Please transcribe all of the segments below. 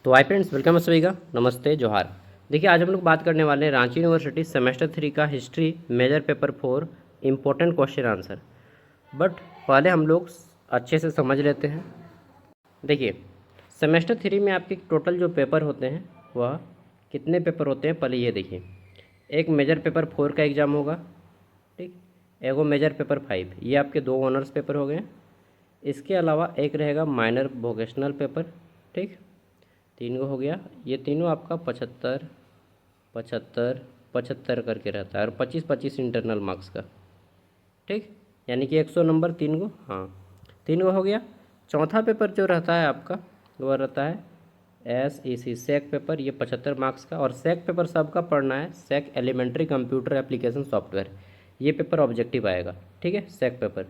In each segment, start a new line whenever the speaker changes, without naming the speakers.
तो hi friends, welcome है सभी का। नमस्ते, जोहार। देखिए, आज हम लोग बात करने वाले हैं रांची यूनिवर्सिटी सेमेस्टर 3 का history major paper 4 important question answer. But पहले हम लोग अच्छे से समझ लेते हैं। देखिए, सेमेस्टर 3 में आपके टोटल जो पेपर होते हैं वह कितने पेपर होते हैं, पहले ये देखिए। एक मेजर पेपर 4 का एग्ज़ाम होगा, ठीक। एगो मेजर पेपर 5, ये आपके 2 ऑनर्स पेपर हो गए। इसके अलावा एक रहेगा माइनर वोकेशनल पेपर, ठीक। 3 गो हो गया। ये तीनों आपका 75 75 75 करके रहता है और 25 25 इंटरनल मार्क्स का, ठीक। यानी कि 100 नंबर 3 गो, हाँ 3 गो हो गया। चौथा पेपर जो रहता है आपका वह रहता है SEC सेक पेपर, ये 75 मार्क्स का। और सेक पेपर सबका पढ़ना है, सेक एलिमेंट्री कंप्यूटर एप्लीकेशन सॉफ्टवेयर। ये पेपर ऑब्जेक्टिव आएगा, ठीक है। सेक पेपर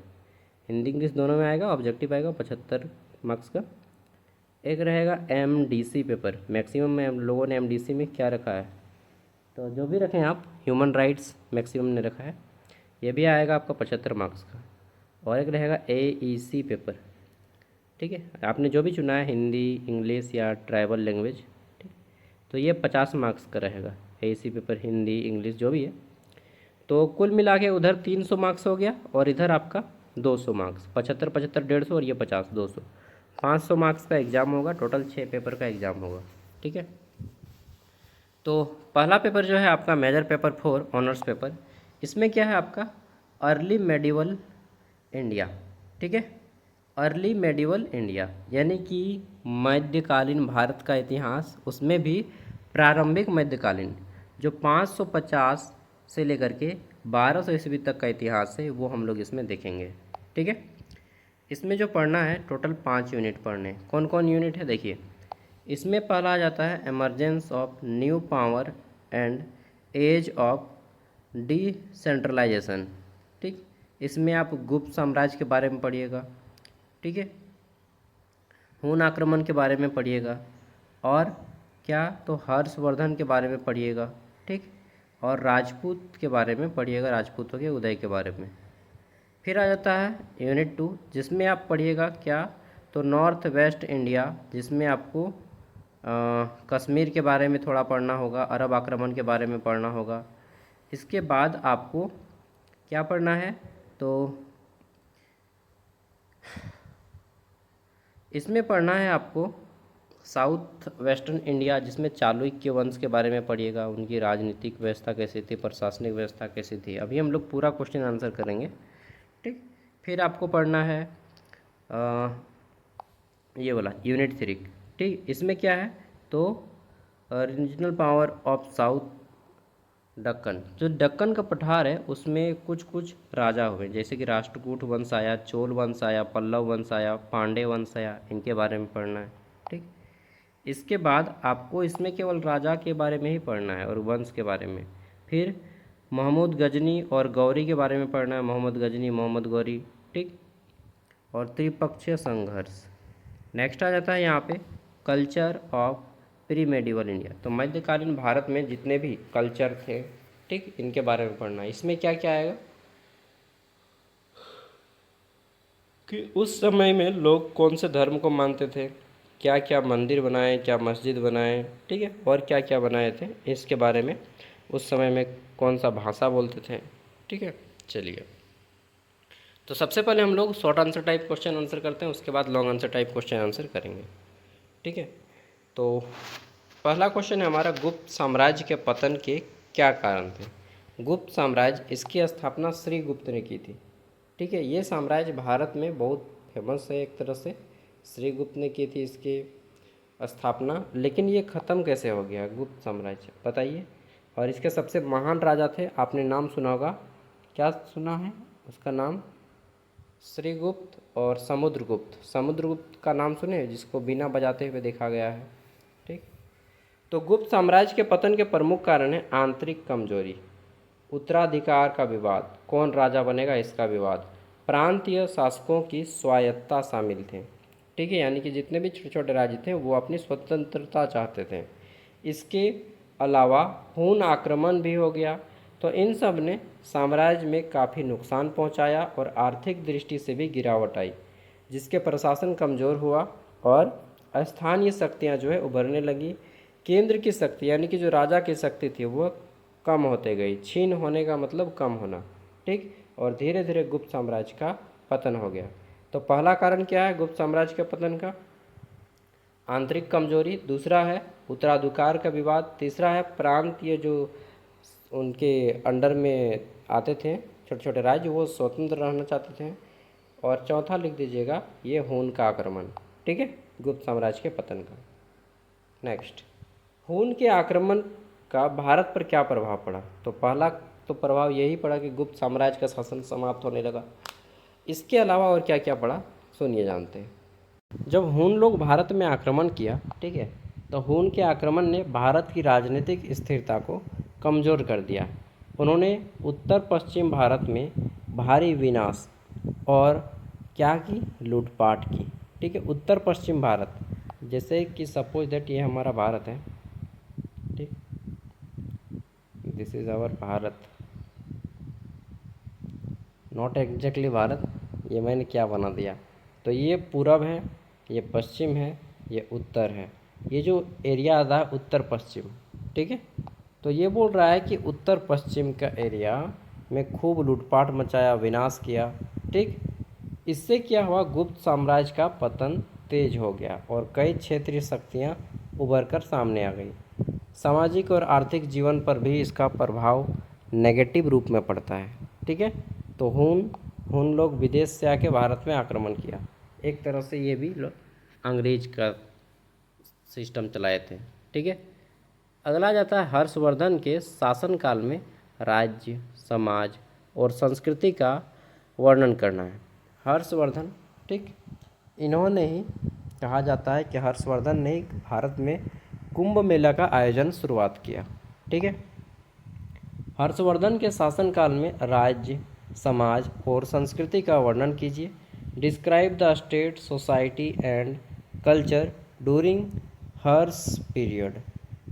हिंदी इंग्लिश दोनों में आएगा, ऑब्जेक्टिव आएगा 75 मार्क्स का। एक रहेगा MDC पेपर। मैक्सिमम में हम लोगों ने MDC में क्या रखा है, तो जो भी रखें आप, ह्यूमन राइट्स मैक्सिमम ने रखा है। ये भी आएगा आपका 75 मार्क्स का। और एक रहेगा AEC पेपर, ठीक है। आपने जो भी चुना है, हिंदी इंग्लिश या ट्राइबल लैंग्वेज, ठीक। तो ये 50 मार्क्स का रहेगा। AEC पेपर हिंदी इंग्लिश जो भी है। तो कुल मिला के उधर 300 मार्क्स हो गया और इधर आपका 200 मार्क्स, 75 75 150 और ये 50 200, 500 मार्क्स का एग्ज़ाम होगा। टोटल 6 पेपर का एग्ज़ाम होगा, ठीक है। तो पहला पेपर जो है आपका मेजर पेपर 4 ऑनर्स पेपर, इसमें क्या है आपका अर्ली मेडिवल इंडिया, ठीक है। अर्ली मेडिवल इंडिया यानी कि मध्यकालीन भारत का इतिहास, उसमें भी प्रारंभिक मध्यकालीन जो 550 से लेकर के 1200 ईस्वी तक का इतिहास है, वो हम लोग इसमें देखेंगे, ठीक है। इसमें जो पढ़ना है टोटल 5 यूनिट पढ़ने। कौन कौन यूनिट है देखिए। इसमें पहला आ जाता है emergence of new power and age of decentralisation, ठीक। इसमें आप गुप्त साम्राज्य के बारे में पढ़िएगा, ठीक है। हून आक्रमण के बारे में पढ़िएगा। और क्या, तो हर्षवर्धन के बारे में पढ़िएगा, ठीक। और राजपूत के बारे में पढ़िएगा, राजपूतों के उदय के बारे में। फिर आ जाता है यूनिट 2, जिसमें आप पढ़िएगा क्या, तो नॉर्थ वेस्ट इंडिया, जिसमें आपको कश्मीर के बारे में थोड़ा पढ़ना होगा, अरब आक्रमण के बारे में पढ़ना होगा। इसके बाद आपको क्या पढ़ना है, तो इसमें पढ़ना है आपको साउथ वेस्टर्न इंडिया, जिसमें चालुक्य वंश के बारे में पढ़िएगा। उनकी राजनीतिक व्यवस्था कैसी थी, प्रशासनिक व्यवस्था कैसी थी। अभी हम लोग पूरा क्वेश्चन आंसर करेंगे, ठीक। फिर आपको पढ़ना है ये वाला यूनिट 3, ठीक। इसमें क्या है, तो regional power of south Deccan. जो दक्कन का पठार है उसमें कुछ कुछ राजा हुए, जैसे कि राष्ट्रकूट वंश आया, चोल वंश आया, पल्लव वंश आया, पांडे वंश आया। इनके बारे में पढ़ना है, ठीक। इसके बाद आपको इसमें केवल राजा के बारे में ही पढ़ना है और वंश के बारे में। फिर मोहम्मद गजनी और गौरी के बारे में पढ़ना है, मोहम्मद गजनी मोहम्मद गौरी, ठीक। और त्रिपक्षीय संघर्ष। नेक्स्ट आ जाता है यहाँ पे culture of pre medieval India. तो मध्यकालीन भारत में जितने भी कल्चर थे, ठीक, इनके बारे में पढ़ना है। इसमें क्या क्या आएगा कि उस समय में लोग कौन से धर्म को मानते थे, क्या क्या मंदिर बनाए, क्या मस्जिद बनाए, ठीक है, और क्या क्या बनाए थे, इसके बारे में। उस समय में कौन सा भाषा बोलते थे, ठीक है। चलिए, तो सबसे पहले हम लोग short answer type question answer करते हैं, उसके बाद long answer type question answer करेंगे, ठीक है। तो पहला क्वेश्चन है हमारा, गुप्त साम्राज्य के पतन के क्या कारण थे। गुप्त साम्राज्य, इसकी स्थापना श्रीगुप्त ने की थी, ठीक है। ये साम्राज्य भारत में बहुत फेमस है एक तरह से, श्रीगुप्त ने की थी इसकी स्थापना। लेकिन ये ख़त्म कैसे हो गया गुप्त साम्राज्य, बताइए। और इसके सबसे महान राजा थे, आपने नाम सुना होगा, क्या सुना है उसका नाम, श्रीगुप्त और समुद्रगुप्त। समुद्रगुप्त का नाम सुने, जिसको बीना बजाते हुए देखा गया है, ठीक। तो गुप्त साम्राज्य के पतन के प्रमुख कारण है आंतरिक कमजोरी, उत्तराधिकार का विवाद, कौन राजा बनेगा इसका विवाद, प्रांतीय शासकों की स्वायत्तता शामिल थे, ठीक है। यानी कि जितने भी छोटे छोटे राज्य थे वो अपनी स्वतंत्रता चाहते थे। इसके अलावा हून आक्रमण भी हो गया। तो इन सब ने साम्राज्य में काफ़ी नुकसान पहुंचाया और आर्थिक दृष्टि से भी गिरावट आई, जिसके प्रशासन कमज़ोर हुआ और स्थानीय शक्तियाँ जो है उभरने लगी। केंद्र की शक्ति यानी कि जो राजा की शक्ति थी वह कम होते गई। छीन होने का मतलब कम होना, ठीक। और धीरे धीरे गुप्त साम्राज्य का पतन हो गया। तो पहला कारण क्या है गुप्त साम्राज्य के पतन का? आंतरिक कमजोरी। दूसरा है उत्तराधिकार का विवाद। तीसरा है प्रांतीय जो उनके अंडर में आते थे छोटे छोटे राज्य, वो स्वतंत्र रहना चाहते थे। और चौथा लिख दीजिएगा ये हून का आक्रमण, ठीक है, गुप्त साम्राज्य के पतन का। नेक्स्ट, हून के आक्रमण का भारत पर क्या प्रभाव पड़ा? तो पहला तो प्रभाव यही पड़ा कि गुप्त साम्राज्य का शासन समाप्त होने लगा। इसके अलावा और क्या क्या पड़ा सुनिए, जानते हैं। जब हून लोग भारत में आक्रमण किया, ठीक है, तो हून के आक्रमण ने भारत की राजनीतिक स्थिरता को कमज़ोर कर दिया। उन्होंने उत्तर पश्चिम भारत में भारी विनाश और क्या की? लूटपाट की, ठीक है। उत्तर पश्चिम भारत, जैसे कि सपोज दैट ये हमारा भारत है, ठीक, this is our Bharat, not exactly Bharat, ये मैंने क्या बना दिया। तो ये पूरब है, ये पश्चिम है, ये उत्तर है। ये जो एरिया आता है उत्तर पश्चिम, ठीक है। तो ये बोल रहा है कि उत्तर पश्चिम का एरिया में खूब लूटपाट मचाया, विनाश किया, ठीक। इससे क्या हुआ? गुप्त साम्राज्य का पतन तेज हो गया और कई क्षेत्रीय शक्तियाँ उभर कर सामने आ गई। सामाजिक और आर्थिक जीवन पर भी इसका प्रभाव नेगेटिव रूप में पड़ता है, ठीक है। तो हून लोग विदेश से आके भारत में आक्रमण किया। एक तरह से ये भी लोग अंग्रेज का सिस्टम चलाए थे, ठीक है। अगला जाता है हर्षवर्धन के शासनकाल में राज्य, समाज और संस्कृति का वर्णन करना है। हर्षवर्धन, ठीक, इन्होंने ही कहा जाता है कि हर्षवर्धन ने भारत में कुंभ मेला का आयोजन शुरुआत किया, ठीक है। हर्षवर्धन के शासनकाल में राज्य, समाज और संस्कृति का वर्णन कीजिए। Describe the state, society and culture during Harsh period.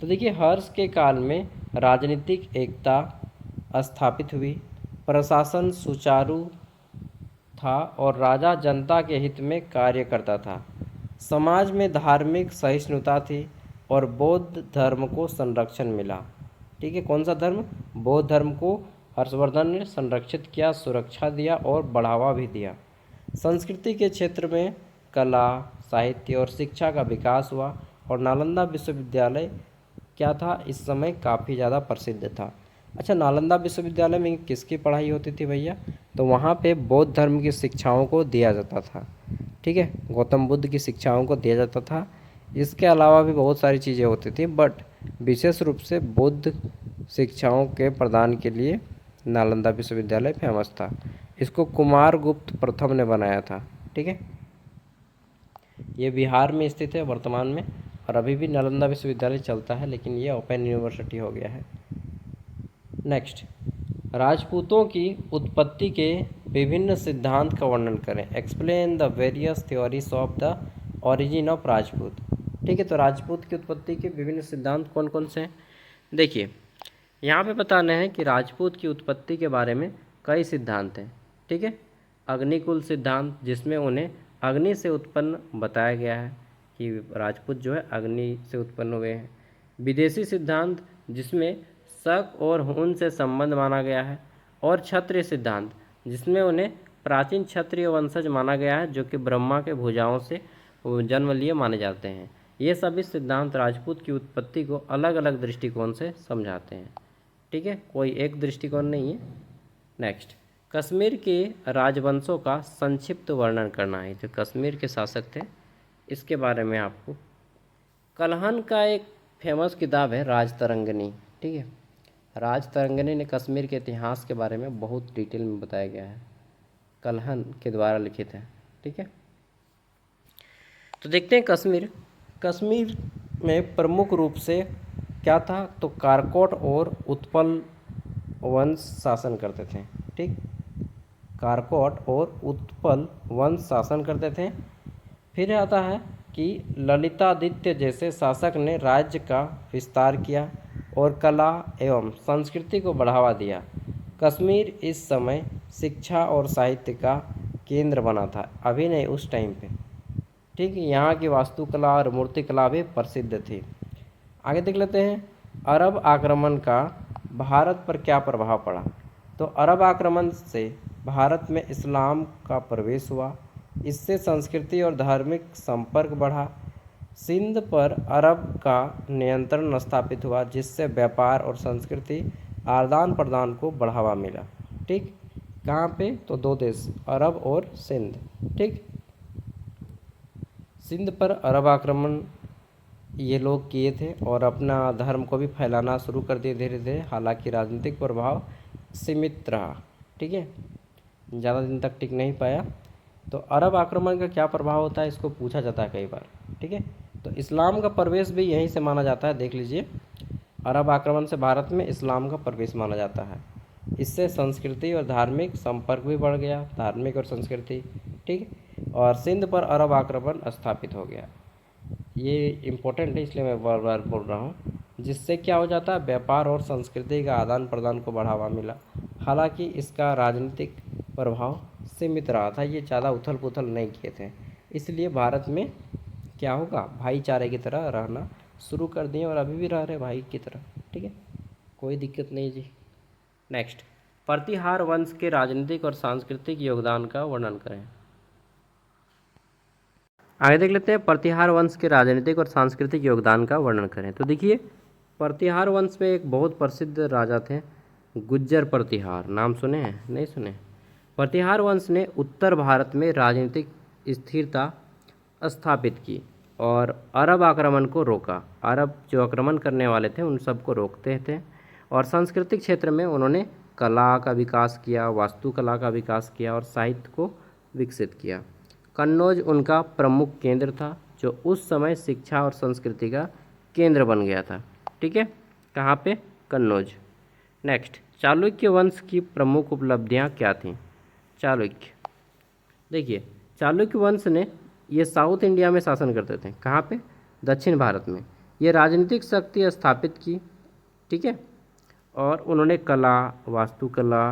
तो देखिए, हर्ष के काल में राजनीतिक एकता स्थापित हुई, प्रशासन सुचारू था और राजा जनता के हित में कार्य करता था। समाज में धार्मिक सहिष्णुता थी और बौद्ध धर्म को संरक्षण मिला, ठीक है। कौन सा धर्म? बौद्ध धर्म को हर्षवर्धन ने संरक्षित किया, सुरक्षा दिया और बढ़ावा भी दिया। संस्कृति के क्षेत्र में कला, साहित्य और शिक्षा का विकास हुआ और नालंदा विश्वविद्यालय क्या था? इस समय काफ़ी ज़्यादा प्रसिद्ध था। अच्छा, नालंदा विश्वविद्यालय में किसकी पढ़ाई होती थी भैया? तो वहाँ पे बौद्ध धर्म की शिक्षाओं को दिया जाता था, ठीक है, गौतम बुद्ध की शिक्षाओं को दिया जाता था। इसके अलावा भी बहुत सारी चीज़ें होती थी, बट विशेष रूप से बौद्ध शिक्षाओं के प्रदान के लिए नालंदा विश्वविद्यालय फेमस था। इसको कुमारगुप्त प्रथम ने बनाया था, ठीक है। ये बिहार में स्थित है वर्तमान में, और अभी भी नालंदा विश्वविद्यालय चलता है, लेकिन ये ओपन यूनिवर्सिटी हो गया है। नेक्स्ट, राजपूतों की उत्पत्ति के विभिन्न सिद्धांत का वर्णन करें। Explain the various theories of the origin of Rajput, ठीक है। तो राजपूत की उत्पत्ति के विभिन्न सिद्धांत कौन कौन से हैं? देखिए, यहाँ पे बताना है कि राजपूत की उत्पत्ति के बारे में कई सिद्धांत हैं, ठीक है। अग्निकुल सिद्धांत, जिसमें उन्हें अग्नि से उत्पन्न बताया गया है कि राजपूत जो है अग्नि से उत्पन्न हुए हैं। विदेशी सिद्धांत, जिसमें शक और हून से संबंध माना गया है। और क्षत्रिय सिद्धांत, जिसमें उन्हें प्राचीन क्षत्रिय वंशज माना गया है, जो कि ब्रह्मा के भुजाओं से जन्म लिए माने जाते हैं। ये सभी सिद्धांत राजपूत की उत्पत्ति को अलग अलग दृष्टिकोण से समझाते हैं, ठीक है, कोई एक दृष्टिकोण नहीं है। नेक्स्ट, कश्मीर के राजवंशों का संक्षिप्त वर्णन करना है। जो कश्मीर के शासक थे, इसके बारे में आपको कल्हन का एक फेमस किताब है राजतरंगिणी, ठीक है। राजतरंगिणी ने कश्मीर के इतिहास के बारे में बहुत डिटेल में बताया गया है, कल्हन के द्वारा लिखित है, ठीक है। तो देखते हैं कश्मीर में प्रमुख रूप से क्या था? तो कारकोट और उत्पल वंश शासन करते थे, ठीक। कारकोट और उत्पल वंश शासन करते थे। फिर आता है कि ललितादित्य जैसे शासक ने राज्य का विस्तार किया और कला एवं संस्कृति को बढ़ावा दिया। कश्मीर इस समय शिक्षा और साहित्य का केंद्र बना था, अभी नहीं, उस टाइम पे। ठीक, यहाँ की वास्तुकला और मूर्तिकला भी प्रसिद्ध थी। आगे देख लेते हैं, अरब आक्रमण का भारत पर क्या प्रभाव पड़ा। तो अरब आक्रमण से भारत में इस्लाम का प्रवेश हुआ, इससे संस्कृति और धार्मिक संपर्क बढ़ा। सिंध पर अरब का नियंत्रण स्थापित हुआ, जिससे व्यापार और संस्कृति आदान प्रदान को बढ़ावा मिला। ठीक, कहाँ पे, तो दो देश, अरब और सिंध। ठीक, सिंध पर अरब आक्रमण ये लोग किए थे और अपना धर्म को भी फैलाना शुरू कर दिए धीरे धीरे। हालांकि राजनीतिक प्रभाव सीमित रहा। ठीक है, ज़्यादा दिन तक टिक नहीं पाया। तो अरब आक्रमण का क्या प्रभाव होता है, इसको पूछा जाता है कई बार। ठीक है, तो इस्लाम का प्रवेश भी यहीं से माना जाता है। देख लीजिए, अरब आक्रमण से भारत में इस्लाम का प्रवेश माना जाता है। इससे संस्कृति और धार्मिक संपर्क भी बढ़ गया, धार्मिक और संस्कृति। ठीक, और सिंध पर अरब आक्रमण स्थापित हो गया। ये इम्पोर्टेंट है, इसलिए मैं बार बार बोल रहा हूँ। जिससे क्या हो जाता है, व्यापार और संस्कृति का आदान प्रदान को बढ़ावा मिला। हालांकि इसका राजनीतिक प्रभाव सीमित रहा था, ये ज़्यादा उथल पुथल नहीं किए थे। इसलिए भारत में क्या होगा, भाईचारे की तरह रहना शुरू कर दिए और अभी भी रह रहे भाई की तरह। ठीक है, कोई दिक्कत नहीं जी। नेक्स्ट, प्रतिहार वंश के राजनीतिक और सांस्कृतिक योगदान का वर्णन करें। आगे देख लेते हैं, प्रतिहार वंश के राजनीतिक और सांस्कृतिक योगदान का वर्णन करें। तो देखिए, प्रतिहार वंश में एक बहुत प्रसिद्ध राजा थे, गुज्जर प्रतिहार। नाम सुने हैं, नहीं सुने? प्रतिहार वंश ने उत्तर भारत में राजनीतिक स्थिरता स्थापित की और अरब आक्रमण को रोका। अरब जो आक्रमण करने वाले थे उन सबको रोकते थे। और सांस्कृतिक क्षेत्र में उन्होंने कला का विकास किया, वास्तुकला का विकास किया और साहित्य को विकसित किया। कन्नौज उनका प्रमुख केंद्र था, जो उस समय शिक्षा और संस्कृति का केंद्र बन गया था। ठीक है, कहाँ पे, कन्नौज। नेक्स्ट, चालुक्य वंश की प्रमुख उपलब्धियाँ क्या थीं। चालुक्य, देखिए, चालुक्य वंश ने ये साउथ इंडिया में शासन करते थे। कहाँ पे, दक्षिण भारत में। ये राजनीतिक शक्ति स्थापित की। ठीक है, और उन्होंने कला, वास्तुकला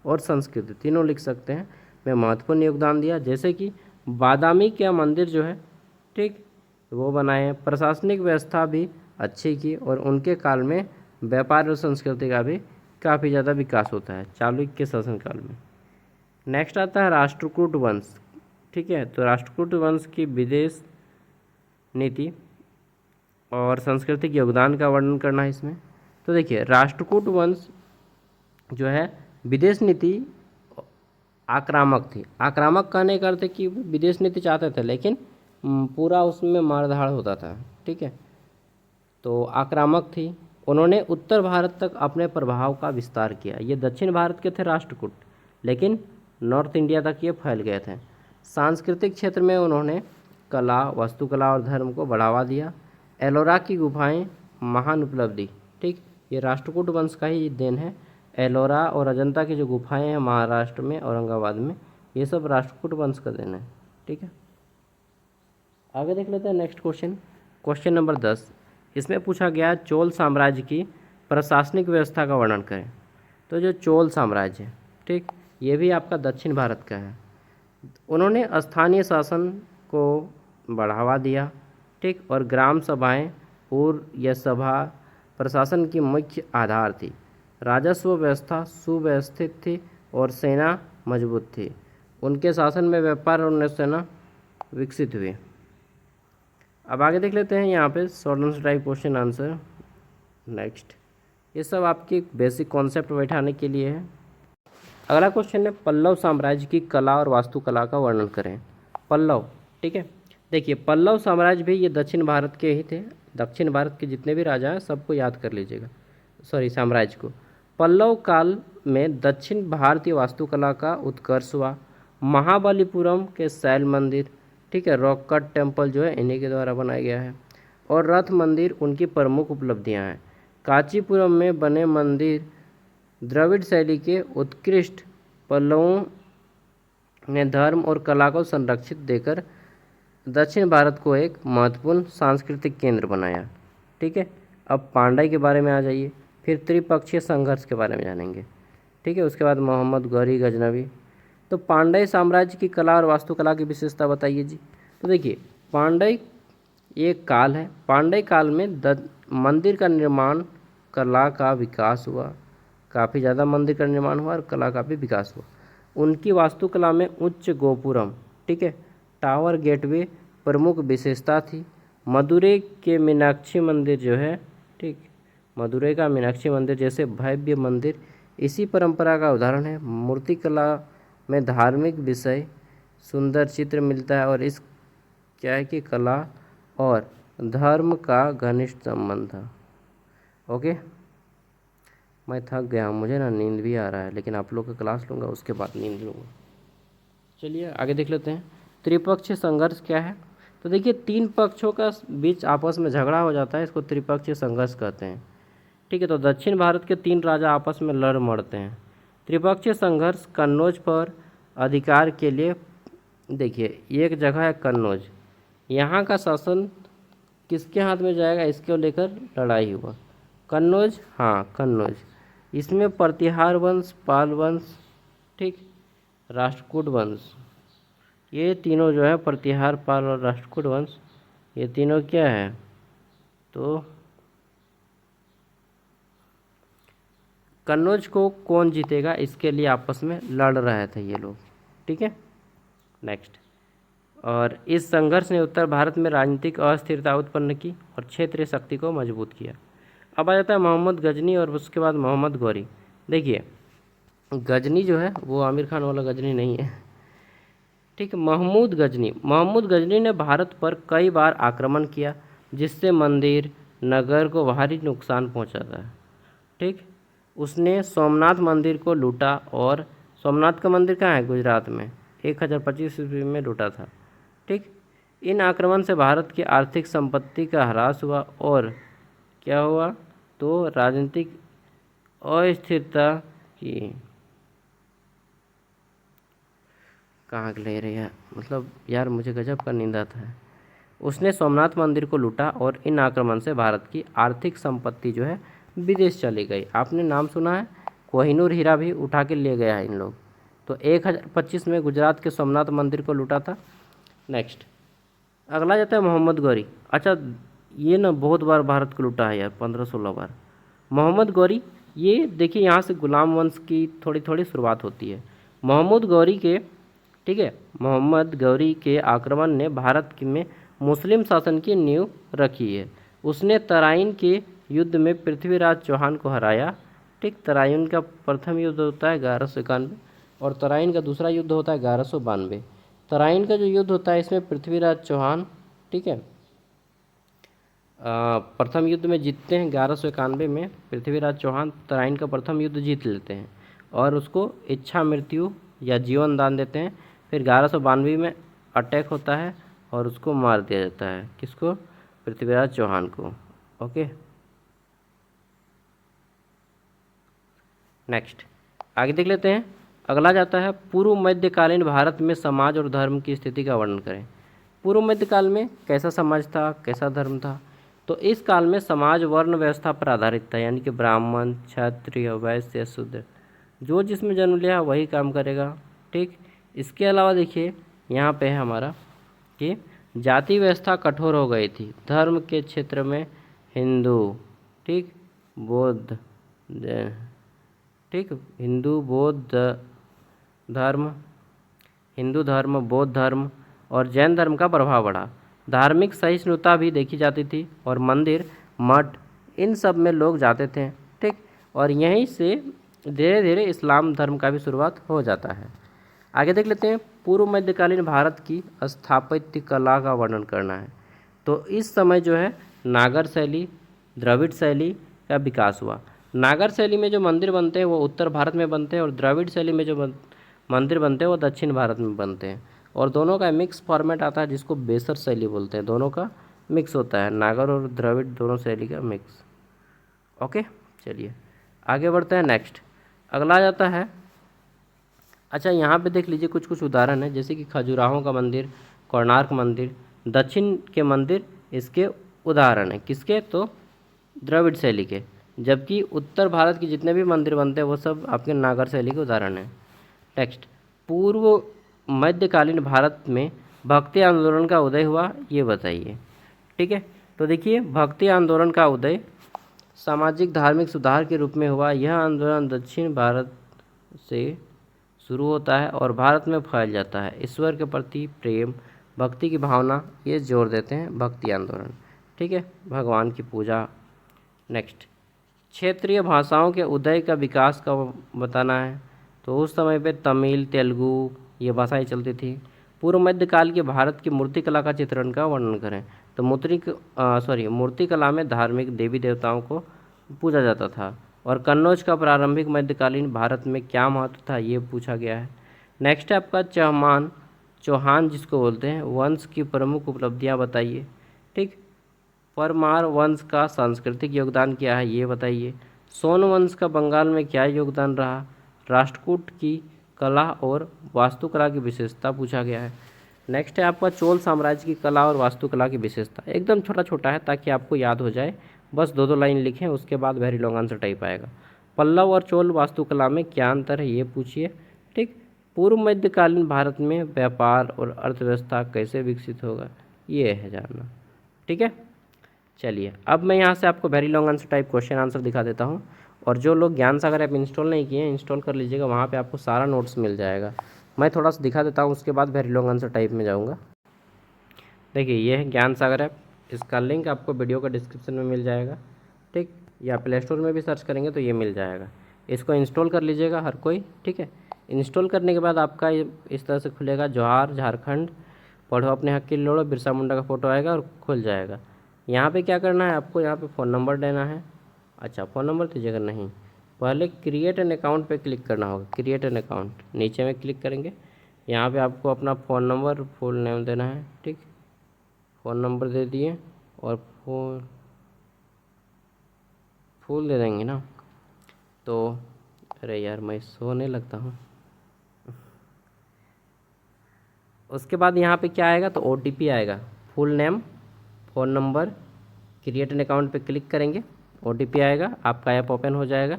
और संस्कृति तीनों लिख सकते हैं में महत्वपूर्ण योगदान दिया। जैसे कि बादामी का मंदिर जो है, ठीक, वो बनाए। प्रशासनिक व्यवस्था भी अच्छी की और उनके काल में व्यापार और संस्कृति का भी काफ़ी ज़्यादा विकास होता है चालुक्य के शासनकाल में। नेक्स्ट आता है राष्ट्रकूट वंश। ठीक है, तो राष्ट्रकूट वंश की विदेश नीति और सांस्कृतिक योगदान का वर्णन करना है इसमें। तो देखिए, राष्ट्रकूट वंश जो है विदेश नीति आक्रामक थी। आक्रामक कहने का अर्थ है कि विदेश नीति चाहते थे, लेकिन पूरा उसमें मारधाड़ होता था। ठीक है, तो आक्रामक थी। उन्होंने उत्तर भारत तक अपने प्रभाव का विस्तार किया। ये दक्षिण भारत के थे राष्ट्रकूट, लेकिन नॉर्थ इंडिया तक ये फैल गए थे। सांस्कृतिक क्षेत्र में उन्होंने कला, वास्तुकला और धर्म को बढ़ावा दिया। एलोरा की गुफाएं महान उपलब्धि। ठीक, ये राष्ट्रकूट वंश का ही देन है। एलोरा और अजंता की जो गुफाएं हैं महाराष्ट्र में, औरंगाबाद में, ये सब राष्ट्रकूट वंश का देन है। ठीक है, आगे देख लेते हैं नेक्स्ट क्वेश्चन। क्वेश्चन नंबर 10, इसमें पूछा गया चोल साम्राज्य की प्रशासनिक व्यवस्था का वर्णन करें। तो जो चोल साम्राज्य, ठीक, ये भी आपका दक्षिण भारत का है। उन्होंने स्थानीय शासन को बढ़ावा दिया। ठीक, और ग्राम सभाएं, पूर्व यह सभा प्रशासन की मुख्य आधार थी। राजस्व व्यवस्था सुव्यवस्थित थी और सेना मजबूत थी। उनके शासन में व्यापार और सेना विकसित हुई। अब आगे देख लेते हैं यहाँ पे short answer type question answer. Next, ये सब आपकी बेसिक कॉन्सेप्ट बैठाने के लिए है। अगला क्वेश्चन है, पल्लव साम्राज्य की कला और वास्तुकला का वर्णन करें। पल्लव, ठीक है, देखिए, पल्लव साम्राज्य भी ये दक्षिण भारत के ही थे। दक्षिण भारत के जितने भी राजा हैं सबको याद कर लीजिएगा, साम्राज्य को। पल्लव काल में दक्षिण भारतीय वास्तुकला का उत्कर्ष हुआ। महाबलीपुरम के शैल मंदिर, ठीक है, रॉक कट टेम्पल जो है इन्हीं के द्वारा बनाया गया है, और रथ मंदिर उनकी प्रमुख उपलब्धियां हैं। कांचीपुरम में बने मंदिर द्रविड़ शैली के उत्कृष्ट। पल्लवों ने धर्म और कला को संरक्षित देकर दक्षिण भारत को एक महत्वपूर्ण सांस्कृतिक केंद्र बनाया। ठीक है, अब पांड्य के बारे में आ जाइए, फिर त्रिपक्षीय संघर्ष के बारे में जानेंगे। ठीक है, उसके बाद मोहम्मद गौरी गजनवी। तो पांड्य साम्राज्य की कला और वास्तुकला की विशेषता बताइए जी। तो देखिए, पांड्य एक काल है, पांड्य काल में मंदिर का निर्माण, कला का विकास हुआ, काफ़ी ज़्यादा मंदिर का निर्माण हुआ और कला का भी विकास हुआ। उनकी वास्तुकला में उच्च गोपुरम, ठीक है, टावर, गेटवे प्रमुख विशेषता थी। मदुरै के मीनाक्षी मंदिर जो है, ठीक, मदुरै का मीनाक्षी मंदिर जैसे भव्य मंदिर इसी परंपरा का उदाहरण है। मूर्तिकला में धार्मिक विषय सुंदर चित्र मिलता है और इस क्या है कि कला और धर्म का घनिष्ठ संबंध था। ओके, मैं थक गया हूँ, मुझे ना नींद भी आ रहा है, लेकिन आप लोग का क्लास लूँगा उसके बाद नींद लूँगा। चलिए आगे देख लेते हैं। त्रिपक्षीय संघर्ष क्या है? तो देखिए, तीन पक्षों का बीच आपस में झगड़ा हो जाता है, इसको त्रिपक्षीय संघर्ष कहते हैं। ठीक है, तो दक्षिण भारत के तीन राजा आपस में लड़ मरते हैं। त्रिपक्षीय संघर्ष कन्नौज पर अधिकार के लिए, देखिए एक जगह है कन्नौज, यहाँ का शासन किसके हाथ में जाएगा, इसको लेकर लड़ाई हुआ। कन्नौज, हाँ कन्नौज, इसमें प्रतिहार वंश, पाल वंश, ठीक, राष्ट्रकूट वंश, ये तीनों जो है प्रतिहार, पाल और राष्ट्रकूट वंश, ये तीनों क्या है, तो कन्नौज को कौन जीतेगा इसके लिए आपस में लड़ रहे थे ये लोग। ठीक है, नेक्स्ट। और इस संघर्ष ने उत्तर भारत में राजनीतिक अस्थिरता उत्पन्न की और क्षेत्रीय शक्ति को मजबूत किया। अब आ जाता है मोहम्मद गजनी और उसके बाद मोहम्मद गौरी। देखिए, गजनी जो है वो आमिर खान वाला गजनी नहीं है, ठीक है। महमूद गजनी ने भारत पर कई बार आक्रमण किया, जिससे मंदिर नगर को भारी नुकसान पहुंचा था। ठीक, उसने सोमनाथ मंदिर को लूटा, और सोमनाथ का मंदिर कहाँ है, गुजरात में, 1025 ईस्वी में लूटा था। ठीक, इन आक्रमण से भारत की आर्थिक संपत्ति का ह्रास हुआ और क्या हुआ, तो राजनीतिक अस्थिरता की, कहाँ ले रही है, मतलब यार मुझे गजब का नींद आता है। उसने सोमनाथ मंदिर को लूटा और इन आक्रमण से भारत की आर्थिक संपत्ति जो है विदेश चली गई। आपने नाम सुना है, कोहिनूर हीरा भी उठा के ले गया है इन लोग। तो 1025 में गुजरात के सोमनाथ मंदिर को लूटा था। नेक्स्ट, अगला जाता है मोहम्मद गौरी। अच्छा, ये ना बहुत बार भारत को लूटा है यार, 15-16 बार। मोहम्मद गौरी, ये देखिए यहाँ से गुलाम वंश की थोड़ी थोड़ी शुरुआत होती है। मोहम्मद गौरी के, ठीक है, मोहम्मद गौरी के आक्रमण ने भारत में मुस्लिम शासन की नींव रखी है। उसने तराइन के युद्ध में पृथ्वीराज चौहान को हराया। ठीक, तराइन का प्रथम युद्ध होता है 1191 और तराइन का दूसरा युद्ध होता है 1192। तराइन का जो युद्ध होता है इसमें पृथ्वीराज चौहान, ठीक है, प्रथम युद्ध में जीतते हैं। 1191 में पृथ्वीराज चौहान तराइन का प्रथम युद्ध जीत लेते हैं और उसको इच्छा मृत्यु या जीवन दान देते हैं। फिर 1192 में अटैक होता है और उसको मार दिया जाता है, किसको, पृथ्वीराज चौहान को। ओके, नेक्स्ट आगे देख लेते हैं। अगला जाता है पूर्व मध्यकालीन भारत में समाज और धर्म की स्थिति का वर्णन करें। पूर्व मध्यकाल में कैसा समाज था, कैसा धर्म था? तो इस काल में समाज वर्ण व्यवस्था पर आधारित था, यानी कि ब्राह्मण, क्षत्रिय, वैश्य, शूद्र, जो जिसमें जन्म लिया वही काम करेगा। ठीक, इसके अलावा देखिए यहाँ पे है हमारा कि जाति व्यवस्था कठोर हो गई थी। धर्म के क्षेत्र में हिंदू, ठीक, बौद्ध, ठीक, हिंदू धर्म, बौद्ध धर्म और जैन धर्म का प्रभाव बढ़ा। धार्मिक सहिष्णुता भी देखी जाती थी और मंदिर, मठ, इन सब में लोग जाते थे। ठीक, और यहीं से धीरे धीरे इस्लाम धर्म का भी शुरुआत हो जाता है। आगे देख लेते हैं, पूर्व मध्यकालीन भारत की स्थापत्य कला का वर्णन करना है। तो इस समय जो है नागर शैली, द्रविड़ शैली का विकास हुआ। नागर शैली में जो मंदिर बनते हैं वो उत्तर भारत में बनते हैं और द्रविड़ शैली में जो मंदिर बनते हैं वो दक्षिण भारत में बनते हैं, और दोनों का मिक्स फॉर्मेट आता है जिसको बेसर शैली बोलते हैं। दोनों का मिक्स होता है, नागर और द्रविड़ दोनों शैली का मिक्स। ओके, चलिए आगे बढ़ते हैं। नेक्स्ट अगला जाता है, अच्छा यहाँ पे देख लीजिए कुछ कुछ उदाहरण है, जैसे कि खजुराहो का मंदिर, कोणार्क मंदिर, दक्षिण के मंदिर इसके उदाहरण हैं। किसके? तो द्रविड़ शैली के। जबकि उत्तर भारत के जितने भी मंदिर बनते हैं वो सब आपके नागर शैली के उदाहरण हैं। नेक्स्ट, पूर्व मध्यकालीन भारत में भक्ति आंदोलन का उदय हुआ, ये बताइए। ठीक है, तो देखिए भक्ति आंदोलन का उदय सामाजिक धार्मिक सुधार के रूप में हुआ। यह आंदोलन दक्षिण भारत से शुरू होता है और भारत में फैल जाता है। ईश्वर के प्रति प्रेम, भक्ति की भावना, ये जोर देते हैं भक्ति आंदोलन। ठीक है, भगवान की पूजा। नेक्स्ट, क्षेत्रीय भाषाओं के उदय का विकास का बताना है। तो उस समय पे तमिल, तेलुगु ये भाषाएं चलती थी। पूर्व मध्यकाल के भारत की मूर्तिकला का चित्रण का वर्णन करें। तो मूर्तिकला में धार्मिक देवी देवताओं को पूजा जाता था। और कन्नौज का प्रारंभिक मध्यकालीन भारत में क्या महत्व था, ये पूछा गया है। नेक्स्ट है आपका चौहान जिसको बोलते हैं, वंश की प्रमुख उपलब्धियां बताइए। ठीक, परमार वंश का सांस्कृतिक योगदान क्या है, ये बताइए। सोन वंश का बंगाल में क्या योगदान रहा। राष्ट्रकूट की कला और वास्तुकला की विशेषता पूछा गया है। नेक्स्ट है आपका चोल साम्राज्य की कला और वास्तुकला की विशेषता। एकदम छोटा छोटा है ताकि आपको याद हो जाए, बस 2-2 लाइन लिखें, उसके बाद वेरी लॉन्ग आंसर टाइप आएगा। पल्लव और चोल वास्तुकला में क्या अंतर है, ये पूछिए। ठीक, पूर्व मध्यकालीन भारत में व्यापार और अर्थव्यवस्था कैसे विकसित होगा, ये है जानना। ठीक है, चलिए अब मैं यहाँ से आपको very long answer type question answer दिखा देता हूँ। और जो लोग ज्ञान सागर ऐप इंस्टॉल नहीं किए हैं, इंस्टॉल कर लीजिएगा, वहाँ पे आपको सारा नोट्स मिल जाएगा। मैं थोड़ा सा दिखा देता हूँ, उसके बाद वेरी लॉन्ग आंसर टाइप में जाऊँगा। देखिए ये है ज्ञान सागर ऐप, इसका लिंक आपको वीडियो का डिस्क्रिप्शन में मिल जाएगा। ठीक, या प्ले स्टोर में भी सर्च करेंगे तो ये मिल जाएगा। इसको इंस्टॉल कर लीजिएगा हर कोई। ठीक है, इंस्टॉल करने के बाद आपका इस तरह से खुलेगा, जौहार झारखंड पढ़ो अपने हक के लिए लड़ो, बिरसा मुंडा का फोटो आएगा और खुल जाएगा। यहाँ पे क्या करना है आपको, यहाँ पे फ़ोन नंबर देना है। अच्छा, फ़ोन नंबर दीजिएगा नहीं, पहले क्रिएट एन अकाउंट पे क्लिक करना होगा। क्रिएट एन अकाउंट नीचे में क्लिक करेंगे, यहाँ पे आपको अपना फ़ोन नंबर फुल नेम देना है। ठीक, फ़ोन नंबर दे दिए और फुल दे देंगे ना, तो अरे यार मैं सोने लगता हूँ। उसके बाद यहाँ पे क्या आएगा, तो OTP आएगा। Full name, phone number, create an account पे क्लिक करेंगे, OTP आएगा, आपका ऐप ओपन हो जाएगा।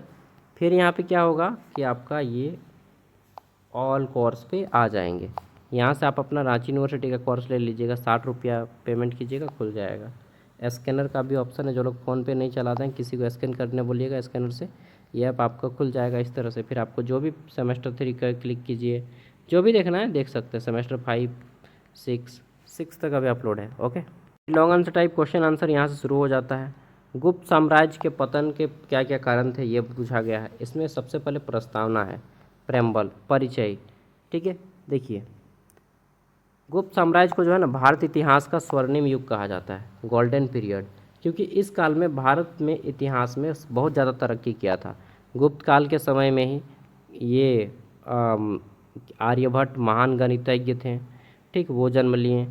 फिर यहाँ पे क्या होगा कि आपका ये ऑल कोर्स पे आ जाएंगे। यहाँ से आप अपना रांची यूनिवर्सिटी का कोर्स ले लीजिएगा, 60 रुपया पेमेंट कीजिएगा, खुल जाएगा। स्कैनर का भी ऑप्शन है, जो लोग फ़ोन पे नहीं चलाते हैं किसी को स्कैन करने बोलिएगा, स्कैनर से ये ऐप आपका खुल जाएगा इस तरह से। फिर आपको जो भी सेमेस्टर 3 का क्लिक कीजिए, जो भी देखना है देख सकते हैं। सेमेस्टर 5, 6 तक अभी अपलोड है। Okay, long answer type question answer यहाँ से शुरू हो जाता है। गुप्त साम्राज्य के पतन के क्या क्या कारण थे, ये पूछा गया है। इसमें सबसे पहले प्रस्तावना है, प्रेम्बल, परिचय। ठीक है, देखिए गुप्त साम्राज्य को जो है ना भारत इतिहास का स्वर्णिम युग कहा जाता है, गोल्डन पीरियड, क्योंकि इस काल में भारत में इतिहास में बहुत ज़्यादा तरक्की किया था। गुप्त काल के समय में ही ये आर्यभट्ट महान गणितज्ञ थे। ठीक, वो जन्म लिए,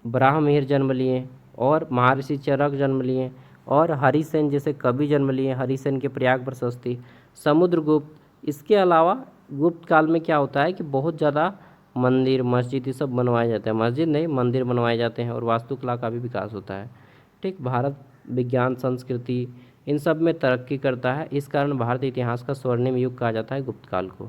ब्राह्ममिहिर जन्म लिए और महर्षि चरक जन्म लिए और हरिसेन जैसे कवि जन्म लिए। हरिसेन के प्रयाग प्रशस्ति, समुद्रगुप्त। इसके अलावा गुप्त काल में क्या होता है कि बहुत ज़्यादा मंदिर मस्जिद ये सब बनवाए जाते हैं, मस्जिद नहीं मंदिर बनवाए जाते हैं और वास्तुकला का भी विकास होता है। ठीक, भारत विज्ञान संस्कृति इन सब में तरक्की करता है, इस कारण भारतीय इतिहास का स्वर्णिम युग कहा जाता है गुप्त काल को।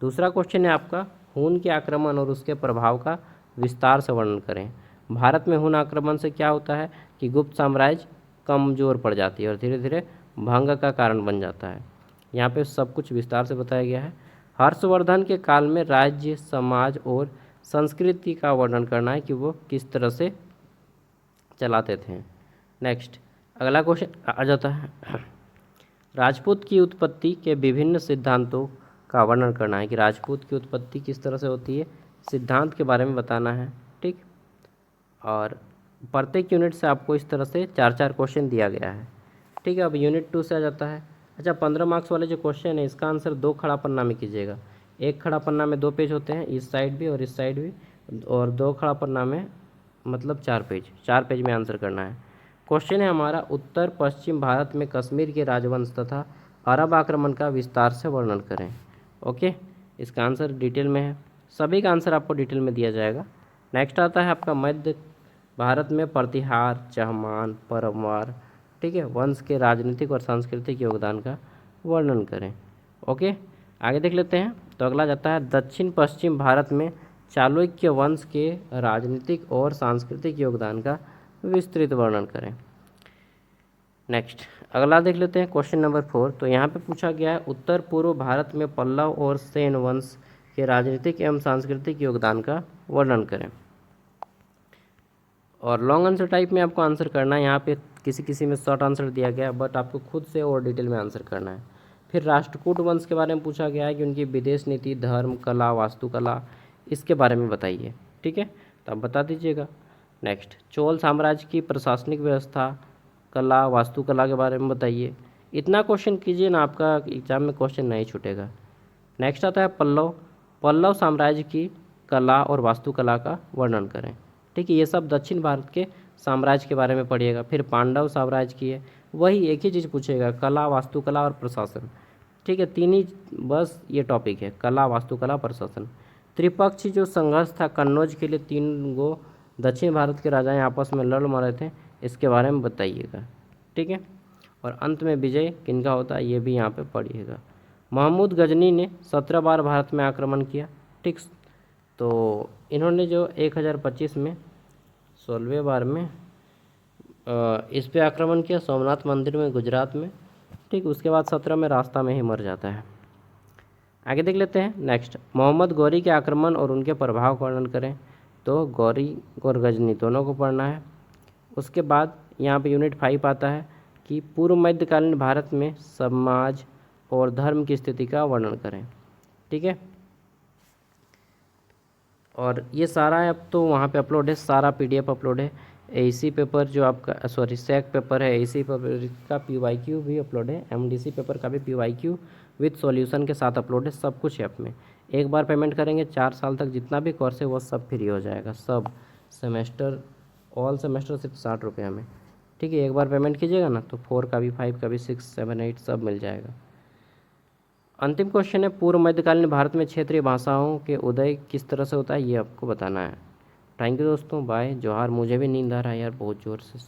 दूसरा क्वेश्चन है आपका, हुन के आक्रमण और उसके प्रभाव का विस्तार से वर्णन करें। भारत में हुन आक्रमण से क्या होता है कि गुप्त साम्राज्य कमज़ोर पड़ जाती है और धीरे धीरे भंग का कारण बन जाता है। यहाँ पे सब कुछ विस्तार से बताया गया है। हर्षवर्धन के काल में राज्य समाज और संस्कृति का वर्णन करना है कि वो किस तरह से चलाते थे। नेक्स्ट अगला क्वेश्चन आ जाता है, राजपूत की उत्पत्ति के विभिन्न सिद्धांतों का वर्णन करना है कि राजपूत की उत्पत्ति किस तरह से होती है, सिद्धांत के बारे में बताना है। ठीक, और प्रत्येक यूनिट से आपको इस तरह से 4-4 क्वेश्चन दिया गया है। ठीक है, अब यूनिट 2 से आ जाता है। अच्छा, 15 मार्क्स वाले जो क्वेश्चन है इसका आंसर 2 खड़ा पन्ना में कीजिएगा। एक खड़ा पन्ना में 2 पेज होते हैं, इस साइड भी और इस साइड भी, और 2 खड़ा पन्ना में मतलब 4 पेज, 4 पेज में आंसर करना है। क्वेश्चन है हमारा, उत्तर पश्चिम भारत में कश्मीर के राजवंश तथा अरब आक्रमण का विस्तार से वर्णन करें। ओके, इसका आंसर डिटेल में है, सभी का आंसर आपको डिटेल में दिया जाएगा। नेक्स्ट आता है आपका मध्य भारत में प्रतिहार, चहमान, परमार, ठीक है, वंश के राजनीतिक और सांस्कृतिक योगदान का वर्णन करें। ओके, आगे देख लेते हैं। तो अगला जाता है दक्षिण पश्चिम भारत में चालुक्य वंश के राजनीतिक और सांस्कृतिक योगदान का विस्तृत वर्णन करें। नेक्स्ट अगला देख लेते हैं क्वेश्चन नंबर 4। तो यहाँ पे पूछा गया है उत्तर पूर्व भारत में पल्लव और सेन वंश के राजनीतिक एवं सांस्कृतिक योगदान का वर्णन करें। और लॉन्ग आंसर टाइप में आपको आंसर करना है। यहाँ पे किसी किसी में शॉर्ट आंसर दिया गया है, बट आपको खुद से और डिटेल में आंसर करना है। फिर राष्ट्रकूट वंश के बारे में पूछा गया है कि उनकी विदेश नीति, धर्म, कला, वास्तुकला, इसके बारे में बताइए। ठीक है, तो आप बता दीजिएगा। नेक्स्ट चोल साम्राज्य की प्रशासनिक व्यवस्था, कला, वास्तुकला के बारे में बताइए। इतना क्वेश्चन कीजिए ना, आपका एग्जाम में क्वेश्चन नहीं छूटेगा। नेक्स्ट आता है पल्लव साम्राज्य की कला और वास्तुकला का वर्णन करें। ठीक है, ये सब दक्षिण भारत के साम्राज्य के बारे में पढ़िएगा। फिर पांडव साम्राज्य की है, वही एक ही चीज़ पूछेगा, कला, वास्तुकला और प्रशासन। ठीक है, तीन ही बस ये टॉपिक है, कला, वास्तुकला, प्रशासन। त्रिपक्षीय जो संघर्ष था कन्नौज के लिए, 3 गो दक्षिण भारत के राजाएं आपस में लड़ मरे थे, इसके बारे में बताइएगा। ठीक है, और अंत में विजय किनका होता है ये भी यहाँ पे पढ़िएगा। महमूद गजनी ने 17 बार भारत में आक्रमण किया। ठीक, तो इन्होंने जो 1025 में 16वें बार में इस पे आक्रमण किया, सोमनाथ मंदिर में, गुजरात में। ठीक, उसके बाद 17 में रास्ता में ही मर जाता है। आगे देख लेते हैं। नेक्स्ट मोहम्मद गौरी के आक्रमण और उनके प्रभाव का वर्णन करें। तो गौरी और गजनी दोनों को पढ़ना है। उसके बाद यहाँ पे यूनिट 5 आता है कि पूर्व मध्यकालीन भारत में समाज और धर्म की स्थिति का वर्णन करें। ठीक है, और ये सारा है, अब तो वहाँ पे अपलोड है, सारा PDF अपलोड है। एसी पेपर जो आपका सैक पेपर है, एसी पेपर का PYQ भी अपलोड है, MDC पेपर का भी PYQ विद सॉल्यूशन के साथ अपलोड है। सब कुछ है आप में। एक बार पेमेंट करेंगे 4 साल तक जितना भी कोर्स है वो सब फ्री हो जाएगा, सब सेमेस्टर, ऑल सेमेस्टर सिर्फ 60 रुपये में। ठीक है, एक बार पेमेंट कीजिएगा ना तो 4 का भी, 5 का भी, 6, 7, 8 सब मिल जाएगा। अंतिम क्वेश्चन है पूर्व मध्यकालीन भारत में क्षेत्रीय भाषाओं के उदय किस तरह से होता है, ये आपको बताना है। थैंक यू दोस्तों, बाय, जोहार। मुझे भी नींद आ रहा है यार बहुत ज़ोर से।